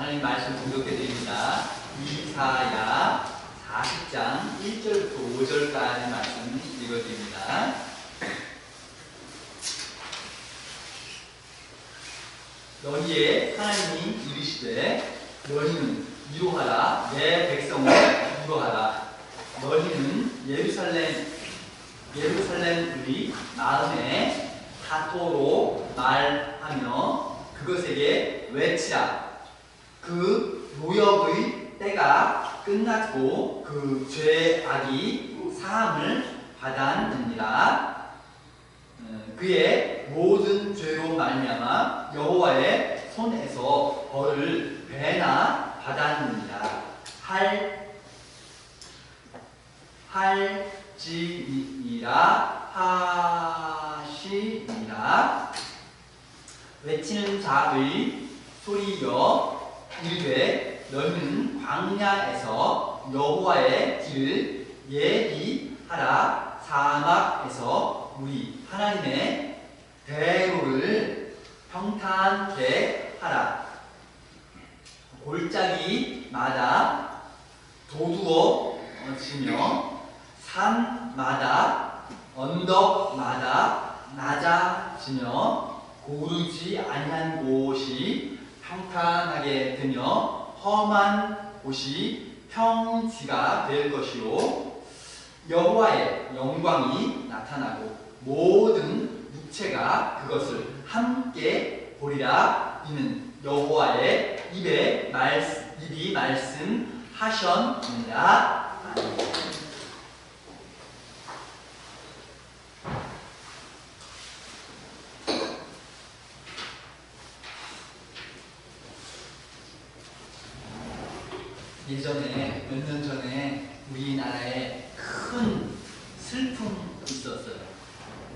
하나님 말씀 공독해 드립니다. 이사야 40장 1절부터 5절까지 말씀 읽어 드립니다. 너희의 하나님이 이르시되 너희는 위로하라 내 백성을 위로하라. 너희는 예루살렘들이 마음에 다토로 말하며 그것에게 외치라. 그 노역의 때가 끝났고 그 죄악이 사함을 받았느니라. 그의 모든 죄로 말미암아 여호와의 손에서 벌을 배나 받았느니라. 할지니라 하시니라. 외치는 자의 소리여 이르되 너희는 광야에서 여호와의 길을 예비하라. 사막에서 우리 하나님의 대로를 평탄케 하라. 골짜기마다 도두어지며 산마다 언덕마다 낮아지며 고르지 아니한 곳이 평탄하게 되며 험한 곳이 평지가 될 것이요 여호와의 영광이 나타나고 모든 육체가 그것을 함께 보리라. 이는 여호와의 입이 말씀하셨느니라. 아멘. 예전에 몇 년 전에 우리나라에 큰 슬픔이 있었어요.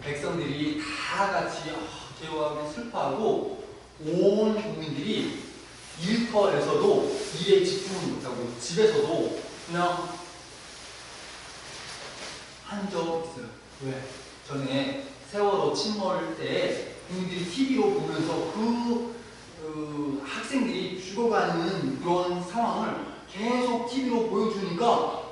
백성들이 다 같이 개화하고 슬퍼하고 온 국민들이 일터에서도 일에 집중을 못하고 집에서도 그냥 한 적 있어요. 왜? 전에 세월호 침몰 때 국민들이 TV로 보면서 학생들이 죽어가는 그런 상황을 계속 TV로 보여주니까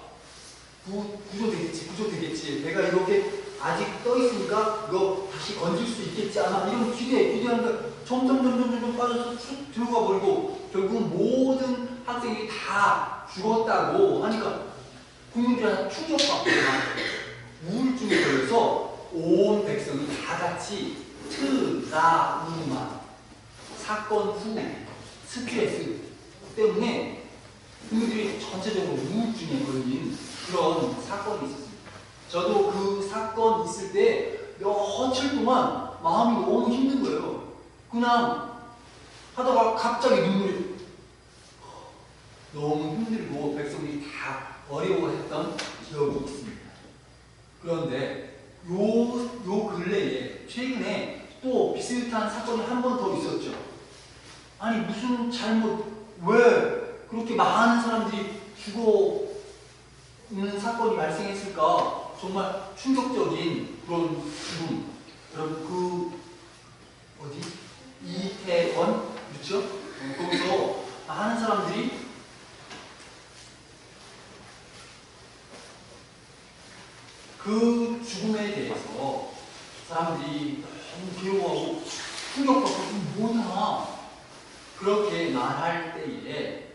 구조되겠지. 내가 이렇게 아직 떠있으니까 이거 다시 건질 수 있겠지 않아? 이런 기대하니까 점점 빠져서 쭉 들어가 버리고 결국 모든 학생이 다 죽었다고 하니까 국민들한테 충격받고 우울증에 걸려서 온 백성이 다 같이 트라우마 사건 후 스트레스 때문에 국민들이 전체적으로 우울증에 걸린 그런 사건이 있었습니다. 저도 그 사건 있을 때 며칠 동안 마음이 너무 힘든 거예요. 그냥 하다가 갑자기 눈물이 너무 힘들고 백성들이 다 어려워했던 기억이 있습니다. 그런데 요 근래에 최근에 또 비슷한 사건이 한 번 더 있었죠. 아니 무슨 왜 그렇게 많은 사람들이 죽어있는 사건이 발생했을까? 정말 충격적인 그런 죽음. 여러분 이태원 그렇죠? 거기서 많은 사람들이 그 죽음에 대해서 사람들이 너무 괴로워하고 충격받고 뭐냐 그렇게 말할 때에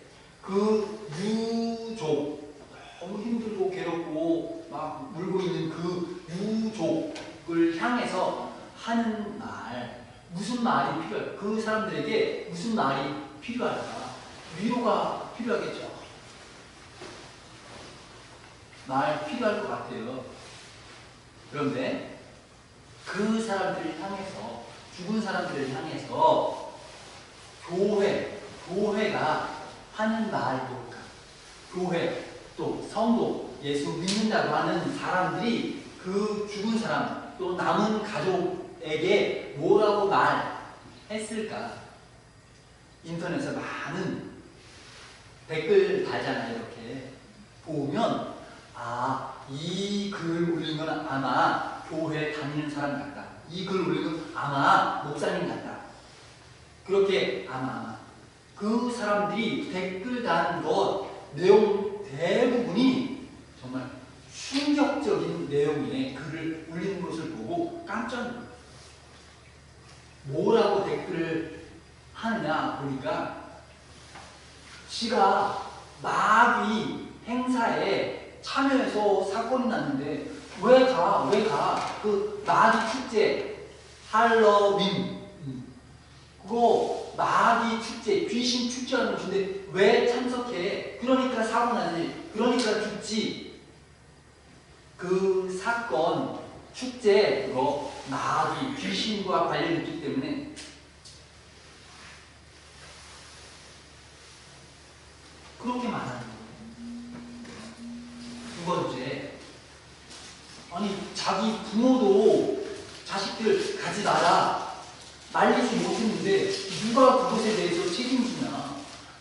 그 유족 너무 힘들고 괴롭고 막 울고 있는 그 유족을 향해서 하는 말 무슨 말이 필요할까? 그 사람들에게 무슨 말이 필요할까? 위로가 필요하겠죠. 말 필요할 것 같아요. 그런데 그 사람들을 향해서 죽은 사람들을 향해서 교회가 하는 말이 뭘까? 교회 또 성도 예수 믿는다고 하는 사람들이 그 죽은 사람 또 남은 가족에게 뭐라고 말했을까? 인터넷에 많은 댓글 달잖아요. 이렇게 보면 이 글 올린 건 아마 교회 다니는 사람 같다. 이 글 올린 건 아마 목사님 같다. 그렇게 아마 그 사람들이 댓글 다는 것 내용 대부분이 정말 충격적인 내용의 글을 올리는 것을 보고 깜짝 놀랐어요. 뭐라고 댓글을 하느냐 보니까 지가 마귀 행사에 참여해서 사건이 났는데 왜 가? 그 마귀 축제 할로윈 그거 마귀 축제 귀신 축제하는 것인데 왜 참석해? 그러니까 사고 나지. 그러니까 죽지. 그 사건 축제 그거 마귀 귀신과 관련이 있기 때문에 그렇게 말하는 거예요. 두 번째, 아니 자기 부모도 자식들 가지 마라 말리지 못했는데 누가 그것에 대해서 책임지냐.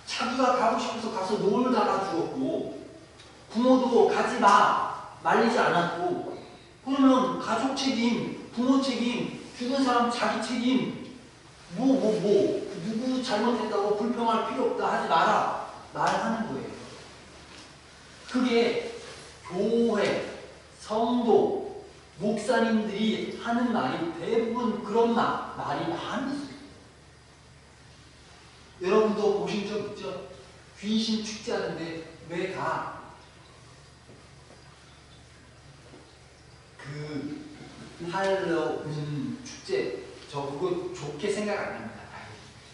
자기가 가고 싶어서 가서 놀다가 죽었고 부모도 가지 마 말리지 않았고 그러면 가족 책임, 부모 책임, 죽은 사람 자기 책임 누구 잘못했다고 불평할 필요 없다 하지 마라 말하는 거예요. 그게 교회, 성도, 목사님들이 하는 말이 대부분 그런 말이 많이 있어요. 여러분도 보신 적 있죠? 귀신 축제하는데 왜 가? 그 할로윈 축제 저 그거 좋게 생각 안 합니다.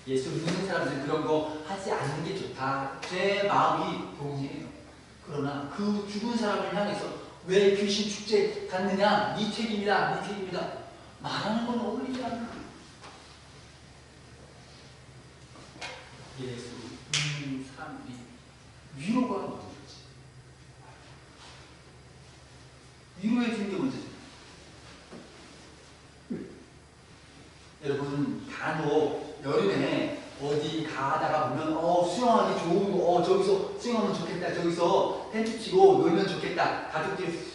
예수 믿는 사람들은 그런 거 하지 않는 게 좋다. 제 마음이 동의해요. 그러나 그 죽은 사람을 향해서 왜 귀신 축제 갔느냐? 네 책임이다, 네 책임이다 말하는 건 어울리지 않아. 예수 믿는 사람들이 위로가 먼저지. 위로해 주는 게 먼저지. 여러분 간혹 여름에 어디 가다가 보면 수영하기 좋은 거 저기서 수영하면 좋겠다. 저기서 텐트 치고 놀면 좋겠다. 가족들이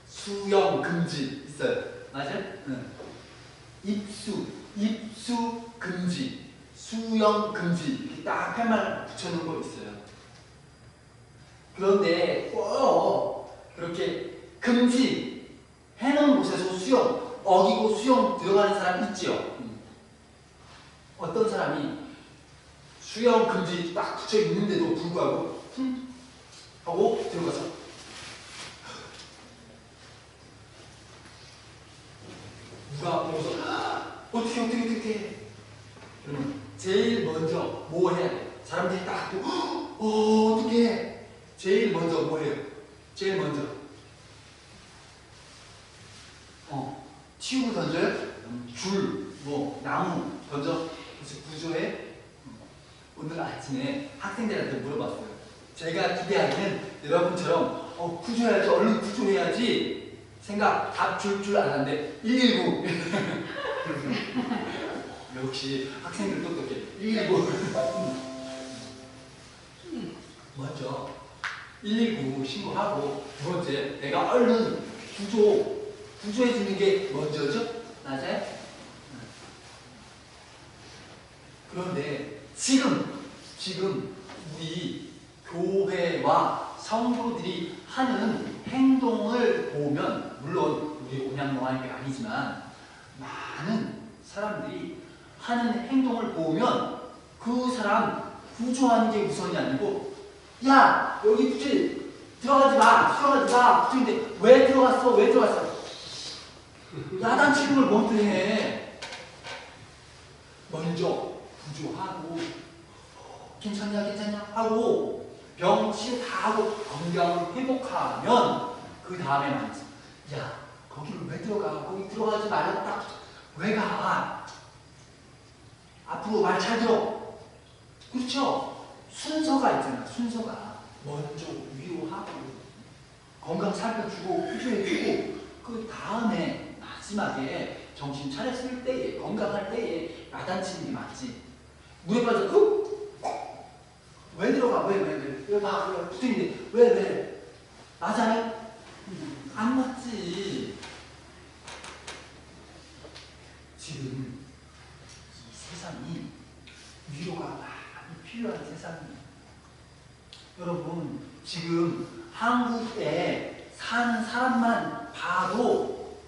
수영 금지 있어요. 맞아요? 응. 입수 금지, 수영 금지 이렇게 딱 팻말 붙여놓은 거 있어요. 그런데 그렇게 금지 해놓은 곳에서 수영 어기고 수영 들어가는 사람 있지요. 어떤 사람이 수영 금지 딱 붙여 있는데도 불구하고 하고 들어가서 누가 보고서 어떻게 그러면 제일 먼저 뭐 해야 돼? 사람들이 딱 보고 어떻게 제일 먼저 뭐 해요? 제일 먼저 치우고 던져요? 줄, 나무 던져 구조해? 오늘 아침에 학생들한테 물어봤어요. 제가 기대하기는 여러분처럼 구조해야지 얼른 구조해야지 생각 답 줄 줄 알았는데 119 역시 학생들 똑똑해. 119 먼저 119 신고하고 두 번째 내가 얼른 구조해 주는 게 먼저죠? 맞아요? 그런데 지금 우리 교회와 성도들이 하는 행동을 보면 물론 우리 온양노아님이 아니지만 많은 사람들이 하는 행동을 보면 그 사람 구조하는 게 우선이 아니고 야 여기 구조해 들어가지 마 수영하지 마 구조인데 왜 들어갔어 야단치는 걸 먼저 해. 먼저 구조하고 괜찮냐 하고 병 치료 다 하고 건강을 회복하면 그 다음에 말이지. 야 거기를 왜 들어가? 거기 들어가지 말라고 딱 왜 가? 앞으로 말 잘 들어. 그렇죠? 순서가 있잖아. 순서가 먼저 위로하고 건강 살펴주고 구조해주고 그 다음에 마지막에 정신 차렸을 때에 건강할 때에 야단치는 게 맞지. 물에 빠져 왜 들어가? 왜 붙어있는데 왜? 맞아요? 필요한 세상이에요. 여러분, 지금 한국에 사는 사람만 봐도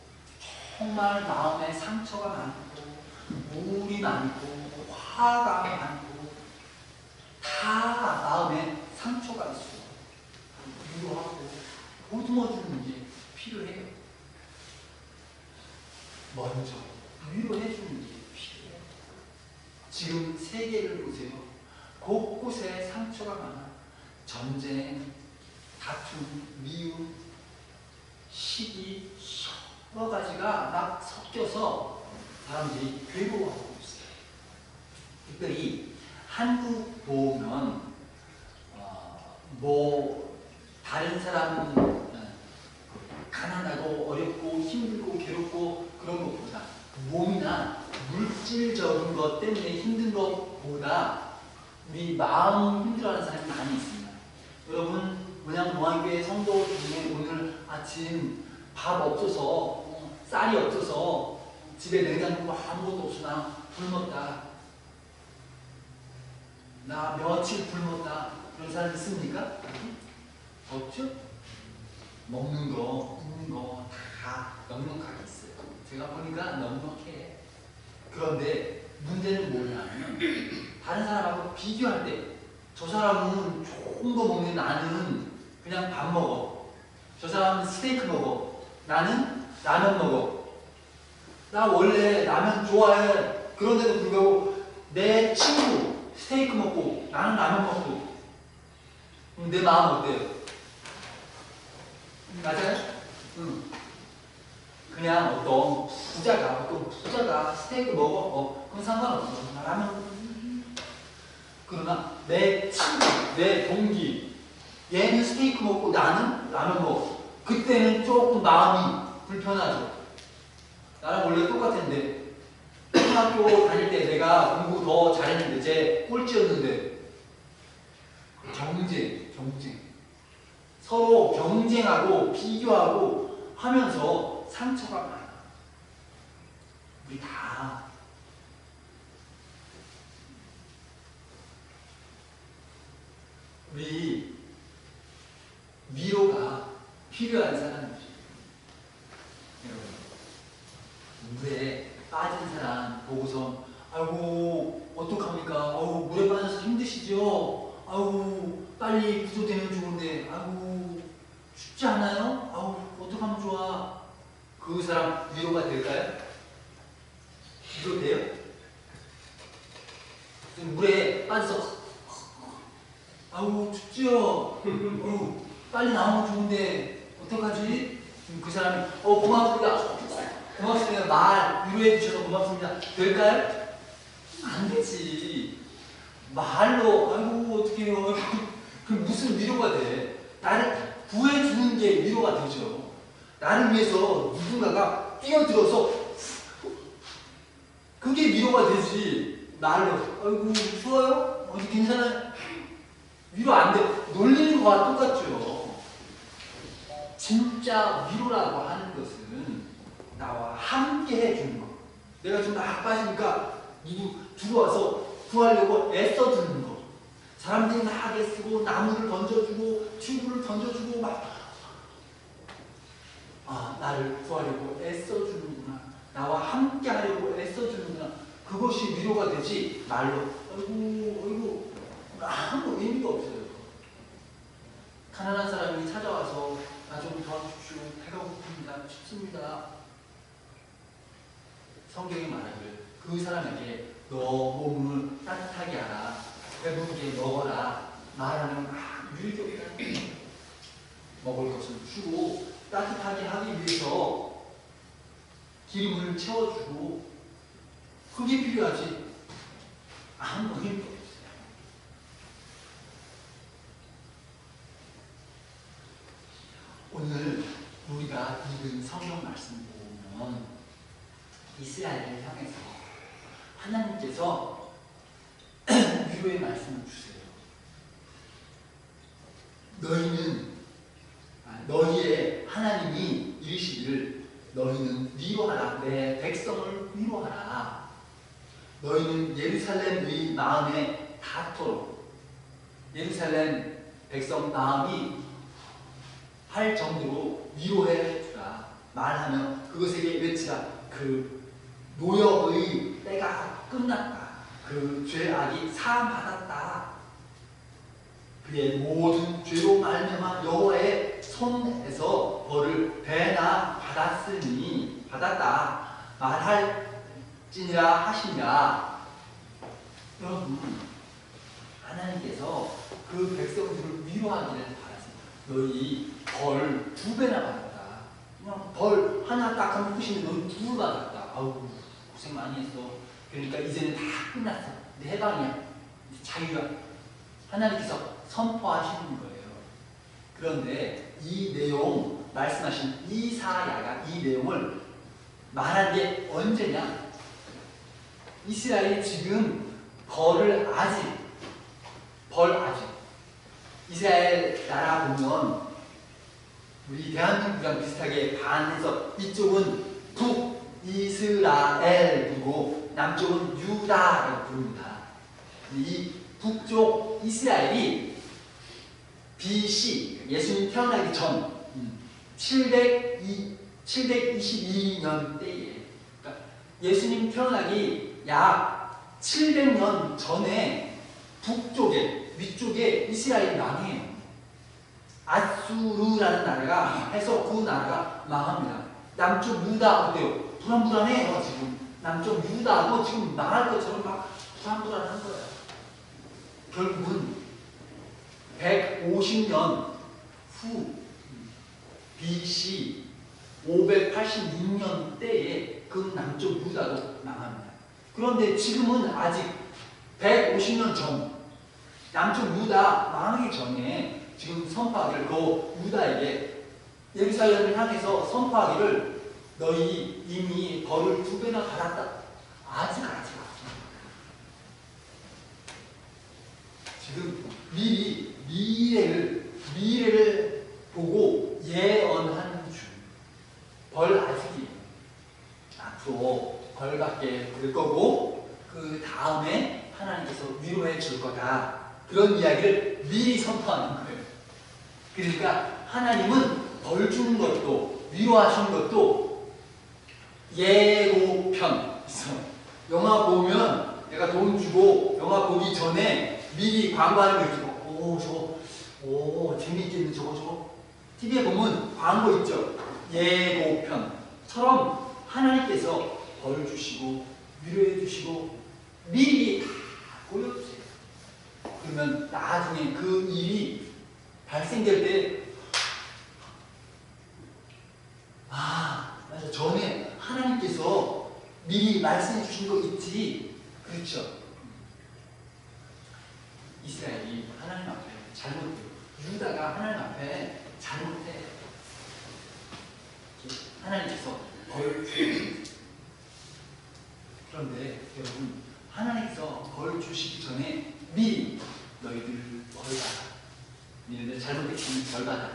정말 마음에 상처가 많고 우울이 많고 화가 많고 다 마음에 상처가 있어요. 위로하고 보듬어주는 게 필요해요. 먼저 위로해주는 게 필요해요. 지금 세계를 보세요. 곳곳에 상처가 많아. 전쟁, 다툼, 미움, 시기, 여러 가지가 막 섞여서 사람들이 괴로워하고 있어요. 특별히 한국 보면 뭐 다른 사람은 가난하고 어렵고 힘들고 괴롭고 그런 것보다 몸이나 물질적인 것 때문에 힘든 것보다 우리 마음 힘들어하는 사람이 많이 있습니다. 여러분, 문양노안교회 성도 중에 오늘 아침 밥 없어서 쌀이 없어서 집에 냉장고 아무것도 없어 나 굶었다, 나 며칠 굶었다, 그런 사람 있습니까? 없죠? 먹는 거, 굽는 거 다 넉넉하게 있어요. 제가 보니까 넉넉해. 그런데 문제는 뭐냐면 다른 사람하고 비교할 때 저 사람은 좋은 거 먹는 나는 그냥 밥 먹어. 저 사람은 스테이크 먹어. 나는 라면 먹어. 나 원래 라면 좋아해. 그런데도 불구하고 내 친구 스테이크 먹고 나는 라면 먹고 내 마음 어때요? 맞아요? 응. 그냥 어떤 부자가 스테이크 먹어. 그건 상관없어. 나 라면. 그러나 내 친구, 내 동기, 얘는 스테이크 먹고 나는 라면 먹어. 그때는 조금 마음이 불편하죠. 나랑 원래 똑같은데 초등학교 다닐 때 내가 공부 더 잘했는데 쟤 꼴찌였는데 경쟁. 서로 경쟁하고 비교하고 하면서 상처가 많아. 우리 다 우리 위로가 필요한 사람이죠. 여러분, 물에 빠진 사람 보고서 아이고 어떡합니까? 아이고 물에 빠져서 힘드시죠? 아이고 빨리 구조되면 좋은데 아이고 쉽지 않아요? 아이고 어떡하면 좋아? 그 사람 위로가 될까요? 위로돼요? 물에 빠져서 아우 춥지요? 빨리 나오면 좋은데 어떡하지? 그 사람이 고맙습니다 말 위로해 주셔서 고맙습니다 될까요? 안 되지. 말로 아이고 어떡해요. 그럼 무슨 위로가 돼? 나를 구해주는 게 위로가 되죠. 나를 위해서 누군가가 뛰어들어서 그게 위로가 되지. 말로 아이고 추워요? 어디 괜찮아요? 위로 안 돼. 놀리는 거와 똑같죠. 진짜 위로라고 하는 것은 나와 함께 해주는 거. 내가 좀 막 빠지니까 누구 들어와서 구하려고 애써주는 거. 사람들이 막 애쓰고 나무를 던져주고 튜브를 던져주고 막 나를 구하려고 애써주는구나. 나와 함께 하려고 애써주는구나. 그것이 위로가 되지 말로 아이고 아무 의미가 없어요. 가난한 사람이 찾아와서 나 좀 도와주십시오. 배가 고픕니다. 춥습니다. 성경이 말하기를 그 사람에게 너 몸을 따뜻하게 하라. 배부르게 먹어라. 말하는 유일교회가 먹을 것을 주고 따뜻하게 하기 위해서 기름을 채워주고 그게 필요하지. 아무 의미가 없어요. 오늘 우리가 읽은 성경 말씀 보면 이스라엘을 향해서 하나님께서 위로의 말씀을 주세요. 너희의 하나님이 이르시기를 너희는 위로하라. 내 백성을 위로하라. 너희는 예루살렘의 마음에 닿도록 예루살렘 백성 마음이 할 정도로 위로해 주라 말하며 그것에게 외치라. 그 노역의 때가 끝났다. 그 죄악이 사함받았다. 그의 모든 죄로 말미암아 여호와의 손에서 벌을 배나 받았다 말할지니라 하시니라. 여러분, 하나님께서 그 백성들을 위로하기를 바랐습니다. 너희 벌 2배나 받았다. 그냥 벌 하나 딱 하면 끝인데 너희 2배 받았다. 아우 고생 많이 했어. 그러니까 이제는 다 끝났어. 내 해방이야. 이제 자유야. 하나님께서 선포하시는 거예요. 그런데 이 내용, 말씀하신 이사야가 이 내용을 말한 게 언제냐? 이스라엘이 지금 벌 아직 이스라엘 나라 보면 우리 대한민국이랑 비슷하게 반해서 이쪽은 북이스라엘이고 남쪽은 유다라고 부릅니다. 이 북쪽 이스라엘이 BC, 예수님 태어나기 전 722년 때에, 그러니까 예수님 태어나기 약 700년 전에 북쪽에, 위쪽에 이스라엘이 망해요. 아수르라는 나라가 해서 그 나라가 망합니다. 남쪽 유다 어때요? 불안불안해요. 지금 남쪽 유다도 지금 망할 것처럼 막 불안불안한 거예요. 결국은 150년 후 BC 586년 때에 그 남쪽 유다도 망합니다. 그런데 지금은 아직 150년 전 남쪽 유다 망하기 전에 지금 선포하기를 그 유다에게 예루살렘을 향해서 선포하기를 너희 이미 벌을 2배나 받았다. 아직. 지금 미리 미래를 보고 예언하는 중. 벌 아직이에요. 앞으로 벌 받게 될 거고 그 다음에 하나님께서 위로해 줄 거다. 그런 이야기를 미리 선포하는 거예요. 그러니까 하나님은 벌 주는 것도 위로하시는 것도 예고편 있어요. 영화 보면 내가 돈 주고 영화 보기 전에 미리 광고하는 거 있죠. 재미있겠네 저거. TV에 보면 광고 있죠. 예고편처럼 하나님께서 벌 주시고 위로해 주시고 미리 보여주세요. 그러면 나중에 그 일이 발생될 때 맞아. 전에 하나님께서 미리 말씀해 주신 거 있지. 그렇죠. 이스라엘이 하나님 앞에 잘못해요. 유다가 하나님 앞에 잘못해. 하나님께서 벌 주세요. 그런데 여러분, 하나님께서 벌 주시기 전에 미리 너희들 벌 받아. 너희들 잘못했으면 벌 받아.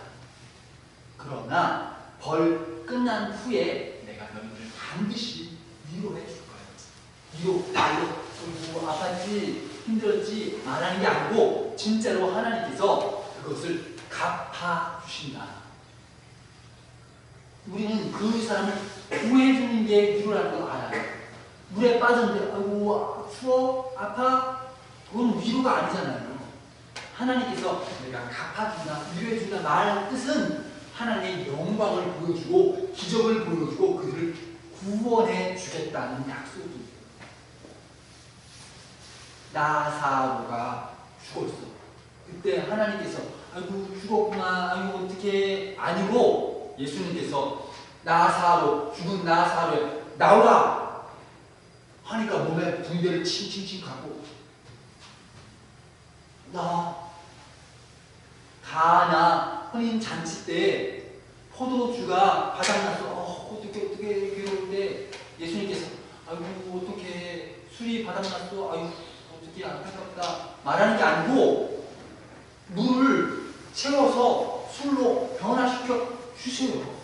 그러나 벌 끝난 후에 내가 너희들을 반드시 위로해 줄 거예요. 말로 아팠지 힘들었지 말하는 게 아니고 진짜로 하나님께서 그것을 갚아주신다. 우리는 그 사람을 구해주는 게 위로라는 걸 알아요. 물에 빠졌는데 아이고 추워? 아파? 그건 위로가 아니잖아요. 하나님께서 내가 갚아준다, 위로해준다 말 뜻은 하나님의 영광을 보여주고 기적을 보여주고 그들을 구원해 주겠다는 약속이에요. 나사로가 죽었어. 그때 하나님께서 아이고 죽었구나, 아이고 어떻게 아니고 예수님께서 죽은 나사로에 나오라 하니까 몸에 붕대를 칭칭칭 갖고 가나 혼인 잔치 때 포도주가 바닥났어. 어떻게 괴로운데 예수님께서 아이고 어떻게 술이 바닥났어. 아이고 어떻게 안타깝다 말하는 게 아니고 물을 채워서 술로 변화시켜 주세요.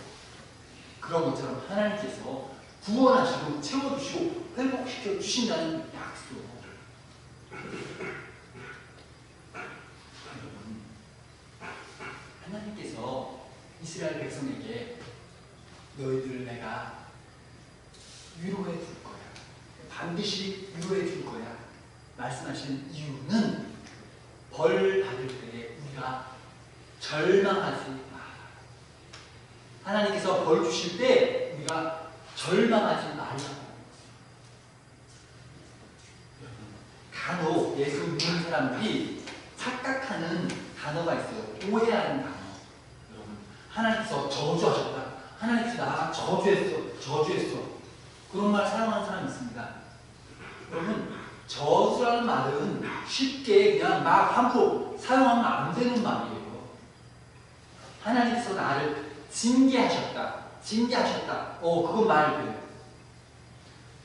그런 것처럼 하나님께서 구원하시고 채워주시고 회복시켜 주신다는 약속. 이스라엘 백성에게 너희들을 내가 위로해 줄 거야. 반드시 위로해 줄 거야. 말씀하신 이유는 벌 받을 때에 우리가 절망하지 마. 하나님께서 벌 주실 때 우리가 절망하지 말라고. 간혹 예수 믿는 사람들이 착각하는 단어가 있어요. 오해하는 단어. 여러분, 하나님께서 저주하셨다. 하나님께서 나가 저주했어. 그런 말 사용하는 사람이 있습니다. 여러분, 저주라는 말은 쉽게 그냥 막 함부로 사용하면 안 되는 말이에요. 하나님께서 나를 징계하셨다. 그건 말이 돼요.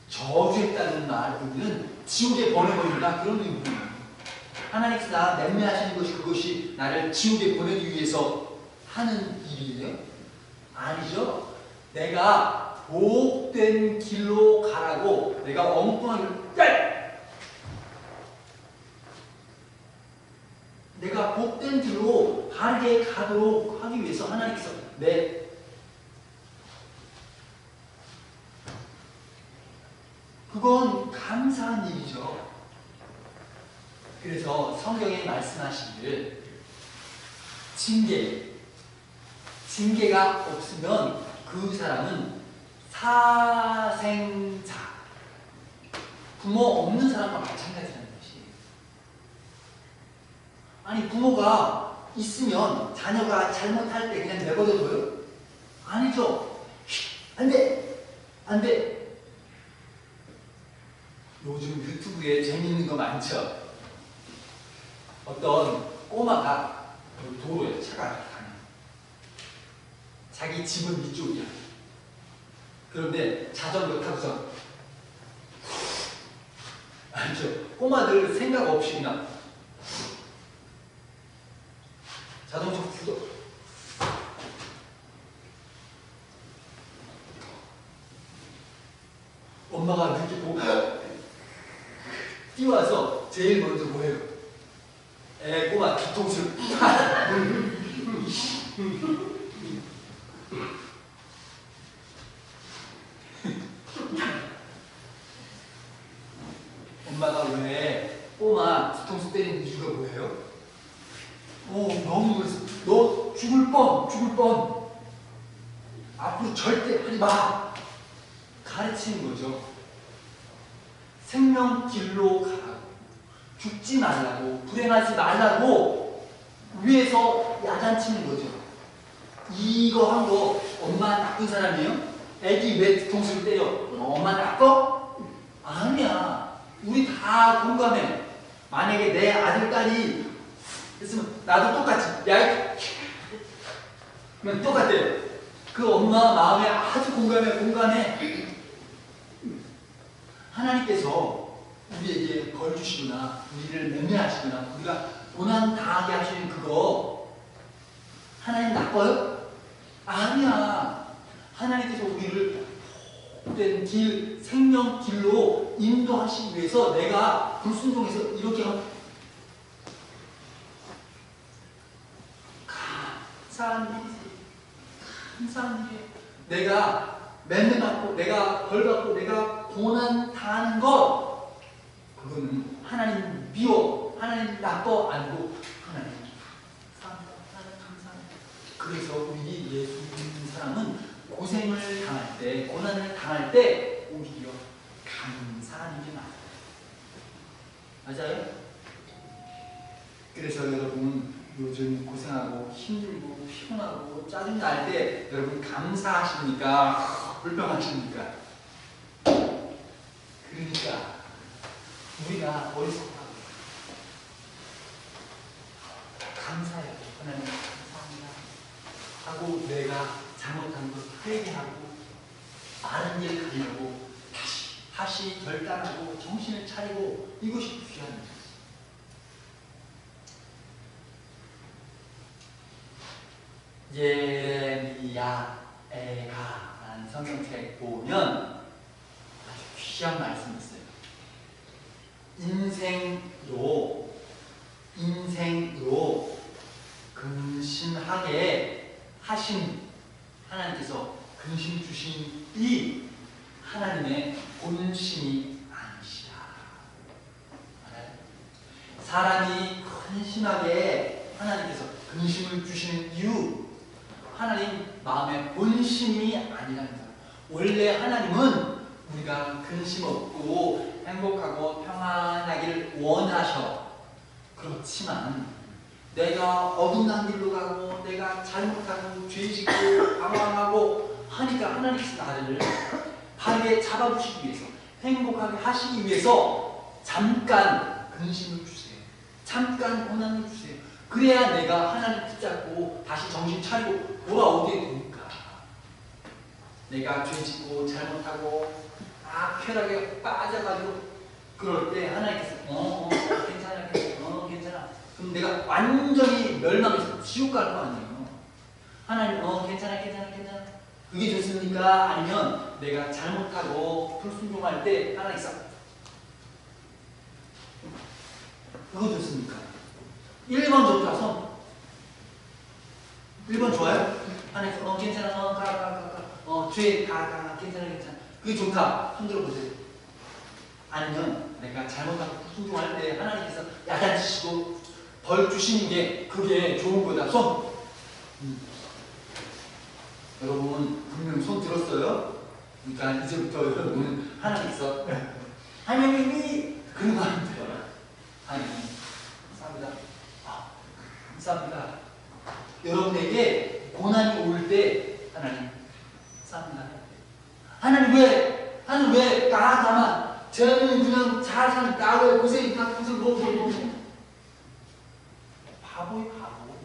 저주했다는 말은 지옥에 보내버린다. 그런 의미예요. 하나님께서 나 맹매하시는 것이 그것이 나를 지옥에 보내기 위해서 하는 일이에요? 아니죠. 내가 복된 길로 가라고 내가 엉뚱한 내가 복된 길로 바르게 가도록 하기 위해서 하나님께서 그건 감사한 일이죠. 그래서 성경에 말씀하시기를 징계가 없으면 그 사람은 사생자, 부모 없는 사람과 마찬가지라는 것이. 아니, 부모가 있으면 자녀가 잘못할 때 그냥 내버려둬요? 아니죠. 안 돼. 요즘 유튜브에 재밌는 거 많죠? 어떤 꼬마가 도로에 차가 가요. 자기 집은 이쪽이야. 그런데 자전거 타고서 알죠? 꼬마들 생각 없이 그냥 자동차 부서 엄마가 늦게 보고 뛰어와서 제일 먼저 뭐해요? 꼬마 뒤통수를 엄마가 왜 꼬마 뒤통수 때리는 이유가 뭐예요? 너무 놀랐어. 너 죽을 뻔. 앞으로 절대 하지 마. 가르치는 거죠. 생명길로 가라고. 죽지 말라고. 불행하지 말라고 위에서 야단치는 거죠. 이거 한 거 엄마 나쁜 사람이에요? 애기 왜 뒤통수를 때려? 엄마 나빠? 아니야. 우리 다 공감해. 만약에 내 아들, 딸이 했으면 나도 똑같이 야 그냥 똑같아요. 그 엄마 마음에 아주 공감해. 하나님께서 우리에게 벌 주시거나 우리를 맹매하시거나 우리가 고난 당하게 하시는 그거 하나님 나빠요? 아니야. 하나님께서 우리를 복된 길, 생명길로 인도하시기 위해서 내가 불순종해서 이렇게 감사한 일이에요. 내가 맹매받고 내가 벌받고 내가 고난 당하는 것 그거는 하나님 미워, 하나님 나빠 아니고 하나님 감사합니다. 그래서 우리 예수 믿는 사람은 고생을 당할 때, 고난을 당할 때 오히려 감사한 일이 맞아요. 그래서 여러분 요즘 고생하고 힘들고 피곤하고 짜증날 때 여러분 감사하십니까? 불평하십니까? 그러니까 우리가 어리석다고 감사해요. 하나님 감사합니다 하고 내가 잘못한 걸 회개하고 바른 길 가려고 다시 결단하고 정신을 차리고 이것이 귀한 거예요. 예레미야에가라는 성경책 보면 아주 귀한 말씀이 있어요. 인생로 근심하게 하신 하나님께서 근심 주신 이 하나님의 본심이 아니시다. 사람이 근심하게 하나님께서 근심을 주시는 이유, 하나님 마음의 본심이 아니라는 거예요. 원래 하나님은 우리가 근심 없고 행복하고 평안하기를 원하셔. 그렇지만 내가 어긋난 길로 가고 내가 잘못하고 죄짓고 방황하고 하니까 하나님께서 나를 바르게 잡아주시기 위해서, 행복하게 하시기 위해서 잠깐 근심을 주세요. 잠깐 고난을 주세요. 그래야 내가 하나님 붙잡고 다시 정신 차리고 돌아오게 되니까. 내가 죄짓고 잘못하고 쾌락에 빠져가지고 그럴 때 하나님께서 괜찮아 괜찮아. 그럼 내가 완전히 멸망해서 지옥 갈 거 아니에요. 하나님 괜찮아 그게 좋습니까? 아니면 내가 잘못하고 불순종할 때 하나님께서 그거 좋습니까? 1번 좋다 손. 1번 좋아요? 하나님께서 괜찮아 가 죄 가 괜찮아 그게 좋다 손 들어보세요. 아니면 내가 잘못하고 불순종할 때 하나님께서 야단치시고 벌 주시는 게 그게 좋은 거다 손. 여러분 분명 손 들었어요? 그러니까 이제부터 여러분은 하나님께서 하나님이 그러면 안 돼요. 하나님 감사합니다. 감사합니다. 여러분에게 고난이 올 때 하나님 감사합니다. 하나님 왜 나만 저는 그냥 잘 사는 나 왜 고생 뭐 바보이 바보.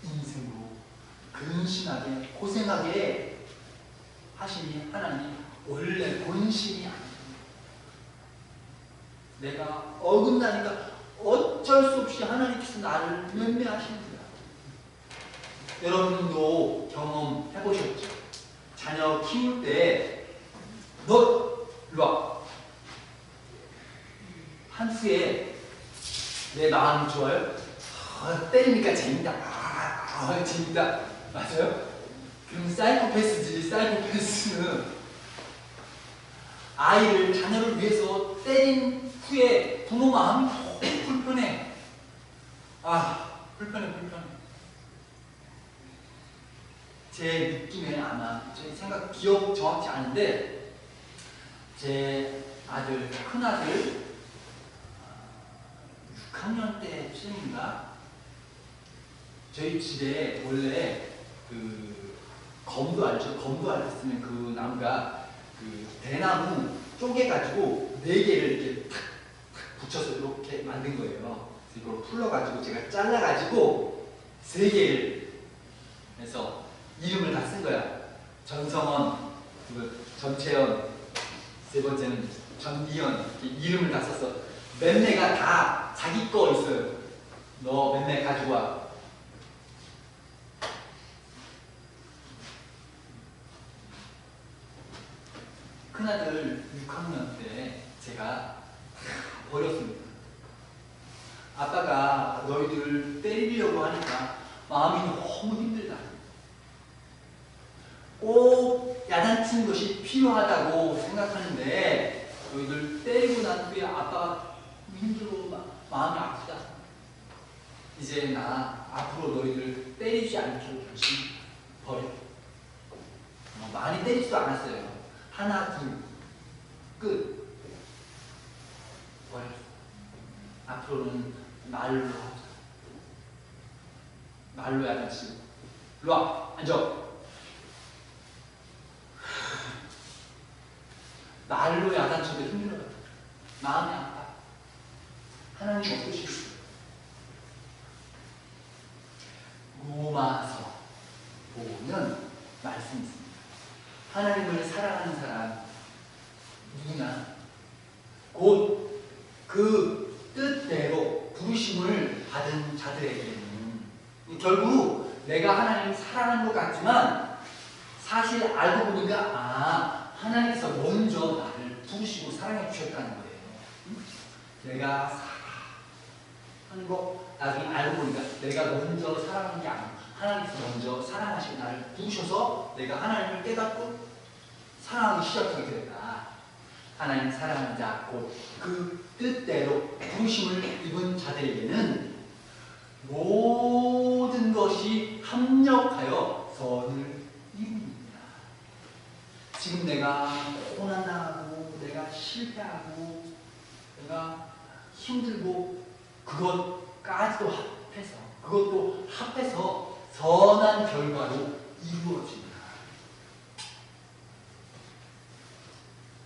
인생으로 근심하게 고생하게 하시니 하나님 원래 본심이 아닙니다. 내가 어긋나니까 어쩔 수 없이 하나님께서 나를 멸매하십니다. 여러분도 경험해 보셨죠? 자녀 키울 때 너 일로 와. 한 수에 내 마음이 좋아요? 때리니까 재밌다. 재밌다. 맞아요? 그럼 사이코패스지. 사이코패스는 아이를, 자녀를 위해서 때린 후에 부모 마음이 너무 불편해. 불편해. 제 느낌에는 아마, 제 생각, 기억 정확치 않은데, 제 아들, 큰아들, 6학년 때쯤인가? 저희 집에 원래 검도 알죠? 검도 알았으면 그 나무가 대나무 쪼개가지고 4개를 이렇게 탁 붙여서 이렇게 만든 거예요. 이걸 풀러가지고 제가 잘라가지고 3개를 해서 이름을 다 쓴 거야. 전성원, 전채연, 3번째는 전기현, 이렇게 이름을 다 썼어. 맴매가 다 자기 거 있어요. 너 맴매 가지고 와. 큰아들 6학년 때 제가 버렸습니다. 아빠가 너희들을 때리려고 하니까 마음이 너무 힘들다. 꼭 야단치는 것이 필요하다고 생각하는데 너희들 때리고 난 후에 아빠가 힘들고 마음이 아프다. 이제 나 앞으로 너희들 때리지 않기로 버려. 많이 때리지도 않았어요. 하나, 둘, 끝. 버렸어. 앞으로는 말로 하자. 말로 야단치고. 일로 와, 앉아. 말로 야단쳐도 힘들어. 마음이 아파. 하나님 어떠실까요? 로마서 보면 말씀이 있습니다. 하나님을 사랑하는 사람 누구나 곧 그 뜻대로 부르심을 받은 자들에게는 결국 내가 하나님을 사랑하는 것 같지만 사실 알고 보니까 하나님께서 먼저 나를 부르시고 사랑해 주셨다는 거예요. 내가 하는 거 나중에 알고 보니까 내가 먼저 사랑하는 게 아니고 하나님께서 먼저 사랑하시고 나를 부으셔서 내가 하나님을 깨닫고 사랑하기 시작하게 됐다. 하나님 사랑하는 자, 곧 그 뜻대로 부르심을 입은 자들에게는 모든 것이 합력하여 선을 이룹니다. 지금 내가 고난당하고 내가 실패하고 내가 힘들고 그것까지도 합해서 선한 결과로 이루어집니다.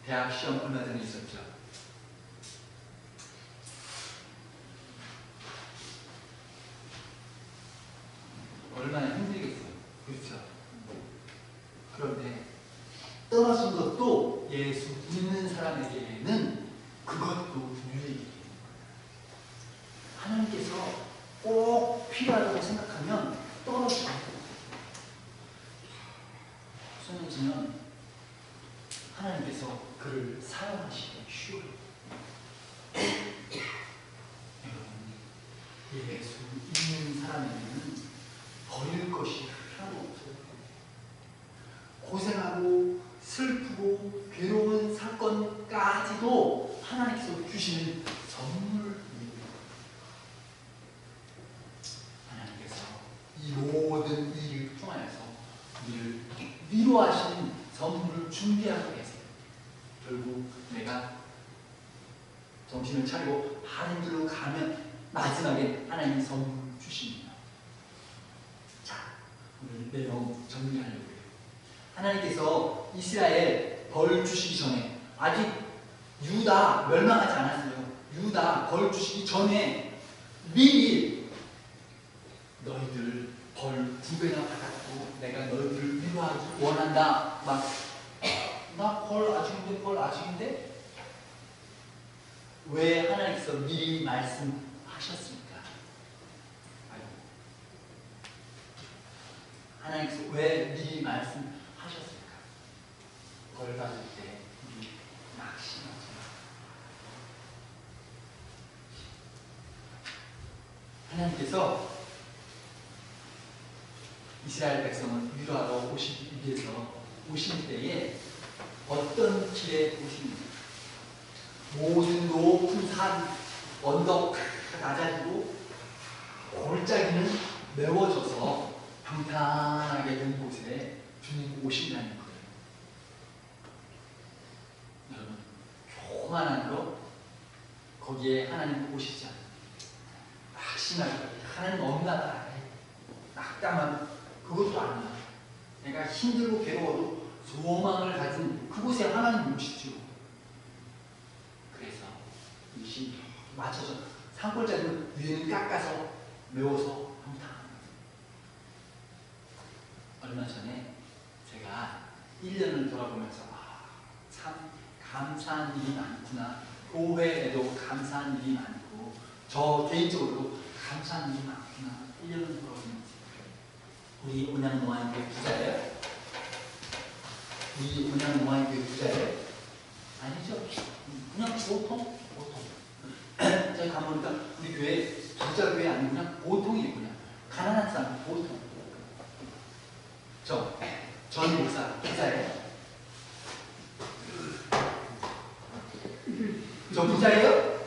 대학 시험 얼마 전에 있었죠. 얼마나 힘들겠어요. 그렇죠. 그런데 떨어진 것도 예수 믿는 사람에게는 그것도 유익이에요. 하나님께서 꼭 필요하다고 생각하면 떨어지고 소년지는 하나님께서 그를 사용하시기 쉬워요. 여러분, 예수 믿는 사람에게는 버릴 것이 하나도 없어요. 고생하고 슬프고 괴로운 사건까지도 하나님께서 주시는 선물입니다. 하나님께서 이 모든 일을 통하여서 우리를 위로하시는 선물을 준비하고 계세요. 결국 내가 정신을 차리고 하는 길로 가면 마지막에 하나님이 선물을 주십니다. 자, 오늘 내용 정리하려고 해요. 하나님께서 이스라엘 벌 주시기 전에 아직 유다 멸망하지 않았어요. 유다 벌 주시기 전에 미리 너희들 벌 2배나 받았고 내가 너희들을 위로하기 원한다. 나 벌 아직인데 왜 하나님께서 미리 말씀하셨습니까? 하나님께서 왜 미리 말씀하셨습니까? 벌 받을 때 미리 낙심하지 마. 하나님께서 이스라엘 백성을 위로하러 오시기 위해서 오신 때에 어떤 길에 오십니까? 모든 높은 산, 언덕 낮아지고 골짜기는 메워져서 평탄하게 된 곳에 주님 오신다는 거예요. 여러분, 교만한 거 거기에 하나님 오시지 않아요. 낙심하게 하나님 없나다. 낙담한 그것도 아니야. 내가 힘들고 괴로워도 소망을 가진 그곳에 하나님 오시죠. 그래서 이것이 맞춰서 산골짜기는 위에는 깎아서 메워서 평탄합니다. 얼마 전에 제가 1년을 돌아보면서 참 감사한 일이 많구나. 교회에도 감사한 일이 많고 저 개인적으로도 감사한 일이 많구나. 1년을 돌아보면서 우리 온양노안교회 부자예요? 우리 온양노안교회 부자예요? 아니죠. 그냥 보통. 저희 가보니까 우리 교회 부자 교회 아니고 그냥 보통이에요. 그냥 가난한 사람 보통. 전 목사 부자예요? 저 부자예요?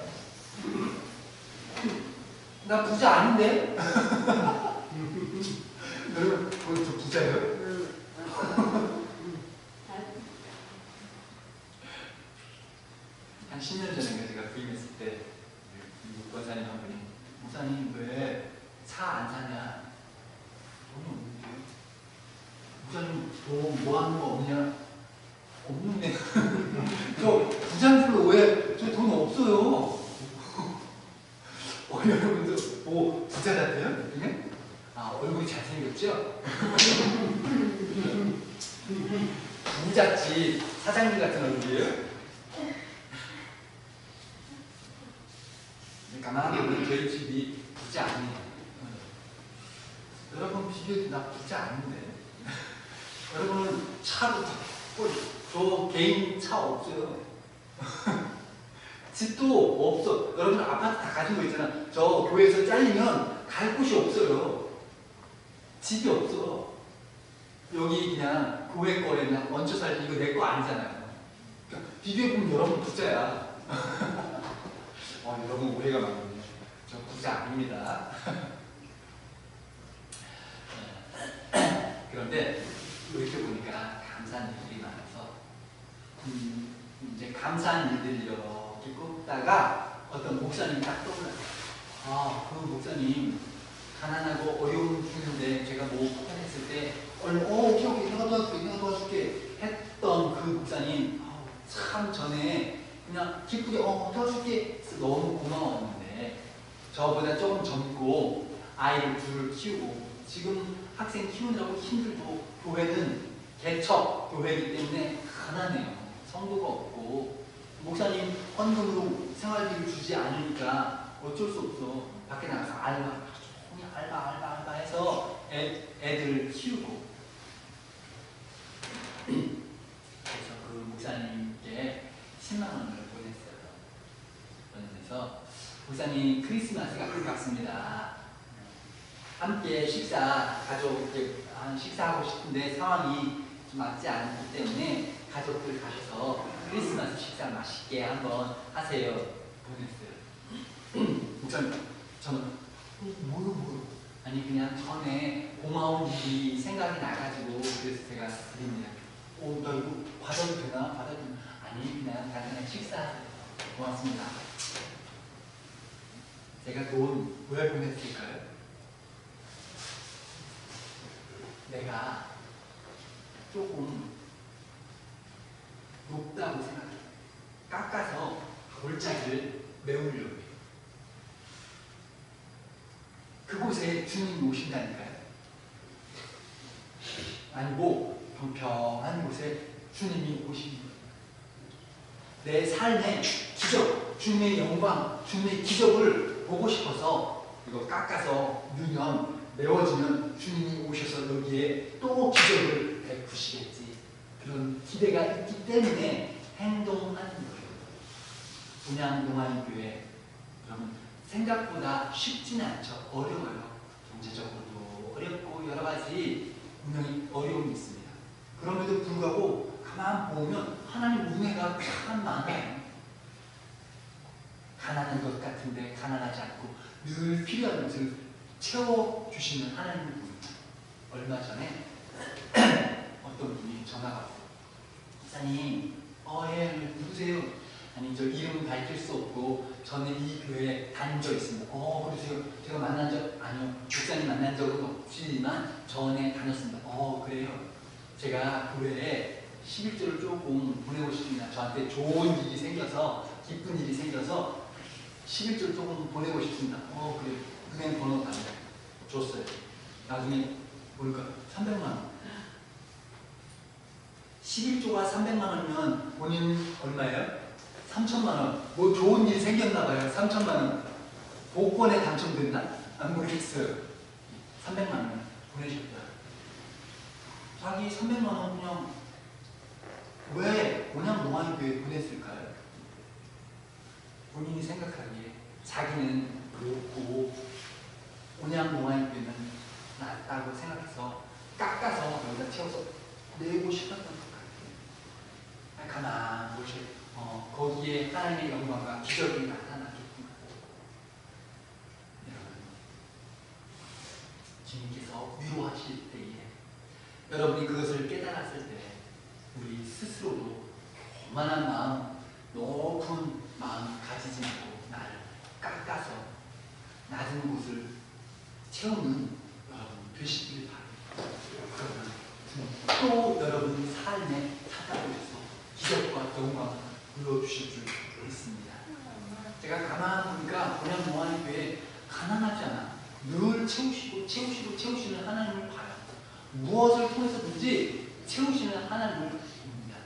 나 부자 아닌데? 여러분, 저 부자예요? 한 10년 전에 제가 부임했을 때 목사님 한 분이 목사님 왜 차 안 사냐? 돈이 없는데 목사님 돈 뭐 하는 거 없냐? 없는데 저 부자인 줄로 왜 저 돈 없어요? 여러분들 부자 같아요? 네? 얼굴이 잘생겼죠? 부잣집 사장님 같은 얼굴이에요? 가만히 보면 저희 집이 부자 아니에요. 여러분 비교해도 나 부자 아닌데. 여러분은 차도 저 개인 차 없어요. 집도 없어. 여러분 아파트 다 가진 거 있잖아. 저 교회에서 잘리면 갈 곳이 없어요. 집이 없어. 여기 그냥 교회 거에 그냥 얹혀 살지. 이거 내 거 아니잖아요. 그러니까 비교해보면 여러분 부자야. 여러분 오해가 많군요. 저 부자 아닙니다. 그런데 이렇게 보니까 감사한 일들이 많아서 이제 감사한 일들 이렇게 꼽다가 어떤 목사님이 딱 떠올라요. 그 목사님 가난하고 어려운 중인데 제가 뭐 폭탄했을 때 오케이 내가 도와줄게 했던 그 목사님 참 전에 그냥 기쁘게 도와줄게 너무 고마웠는데 저보다 조금 젊고 아이를 둘 키우고 지금 학생 키우느라고 힘들고 교회는 개척 교회이기 때문에 가난해요. 성도가 없고 목사님 헌금으로 생활비를 주지 않으니까 어쩔 수 없어. 밖에 나가서 종일 알바 해서 애들을 키우고 그래서 그 목사님께 10만 원을 보냈어요. 보내면서 목사님 크리스마스가 가깝습니다. 함께 가족 식사하고 싶은데 상황이 좀 맞지 않기 때문에 가족들 가셔서 크리스마스 식사 맛있게 한번 하세요. 보냈어요. 목사님, 저는 뭐요? 아니 그냥 전에 고마운 일이 생각이 나가지고 그래서 제가 드립니다. 나 이거 받아도 되나? 아니 그냥 간단하게 식사하세요. 고맙습니다. 제가 돈 왜 보냈을까요? 내가 조금 높다고 생각해요. 깎아서 골짜기를 메우려고 해요. 그곳에 주님이 오신다니까요. 아니고 평평한 곳에 주님이 오시는 거예요. 내 삶의 기적, 주님의 영광, 주님의 기적을 보고 싶어서 이거 깎아서 넣으면 메워지면 주님이 오셔서 여기에 또 기적을 베푸시겠지. 그런 기대가 있기 때문에 행동하는 거예요. 분양동안교회 여러분 생각보다 쉽지는 않죠. 어려워요. 경제적으로도 어렵고 여러 가지 분명히 어려움이 있습니다. 그럼에도 불구하고 가만 보면 하나님 은혜가 참 많아요. 가난한 것 같은데 가난하지 않고 늘 필요한 것을 채워주시는 하나님을 봅니다. 얼마 전에 어떤 분이 전화가 왔어요. 목사님, 예, 누구세요? 아니, 저 이름 밝힐 수 없고 저는 이 교회에 다닌 적 있습니다. 그러세요? 제가 만난 적, 아니요, 목사님 만난 적은 없지만 전에 다녔습니다. 그래요? 제가 교회에 11조를 조금 보내고 싶습니다. 저한테 좋은 일이 생겨서, 기쁜 일이 생겨서 11조를 조금 보내고 싶습니다. 그래요. 은행 번호 줬어요. 나중에 보니까 300만 원. 11조가 300만 원이면 본인 얼마예요? 3천만 원. 뭐 좋은 일이 생겼나 봐요. 3천만 원. 복권에 당첨됐나? 안 모르겠어요. 300만 원 보내셨어요. 자기 300만 원 그냥 왜 본향농안교회에 보냈을까요? 본인이 생각하기에 자기는 그렇고 본향농안교회는 낫다고 생각해서 깎아서 여기다 채워서 내고 싶었던 것 같아요. 가만 보시 거기에 하나님의 영광과 기적이 나타나겠구나. 주님께서 위로하실 때에 여러분이 그것을 깨달았을 때 우리 스스로도 교만한 마음, 높은 마음 가지지 말고 나를 깎아서 낮은 곳을 채우는 여러분 되시길 바랍니다. 또 여러분 삶에 찾아오셔서 기적과 영광을 불러주실 줄 믿습니다. 제가 가만 보니까 본향농안교회 가난하지 않아. 늘 채우시는 하나님을 봐요. 무엇을 통해서든지 채우시는 하나님을 봅니다.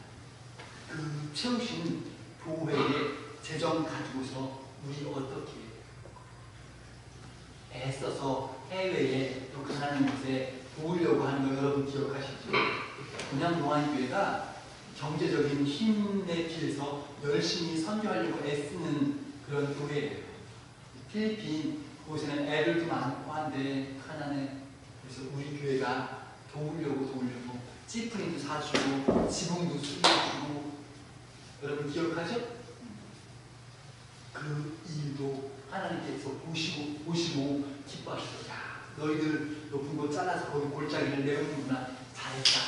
그 채우시는 교회의 재정 가지고서 우리 어떻게 애써서 해외에 또 가난한 곳에 도우려고 하는 거 여러분 기억하시죠? 본향농안교회가 경제적인 힘에 비해서 열심히 선교하려고 애쓰는 그런 교회예요. 필리핀 곳에는 애들도 많고 한데 가난해. 그래서 우리 교회가 도우려고 찌푸리도 사주고 지붕도 수리해주고 여러분 기억하죠? 그 일도 하나님께서 보시고 기뻐하시고 야 너희들 높은 곳 잘라서 거기 골짜기를 내었구나 잘했다.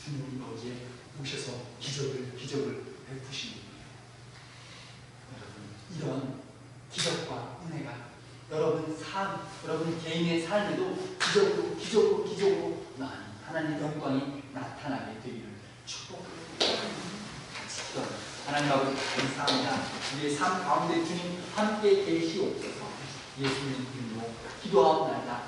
주님이 거기에 오셔서 기적을 베푸시는 여러분 이런 기적과 은혜가 여러분 개인의 삶에도 기적으로 하나님 영광이 나타나게 되기를 축복합니다. 하나님 아버지 감사합니다. 우리의 삶 가운데 주님 함께 계시옵소서. 예수님 이름으로 기도하옵나이다.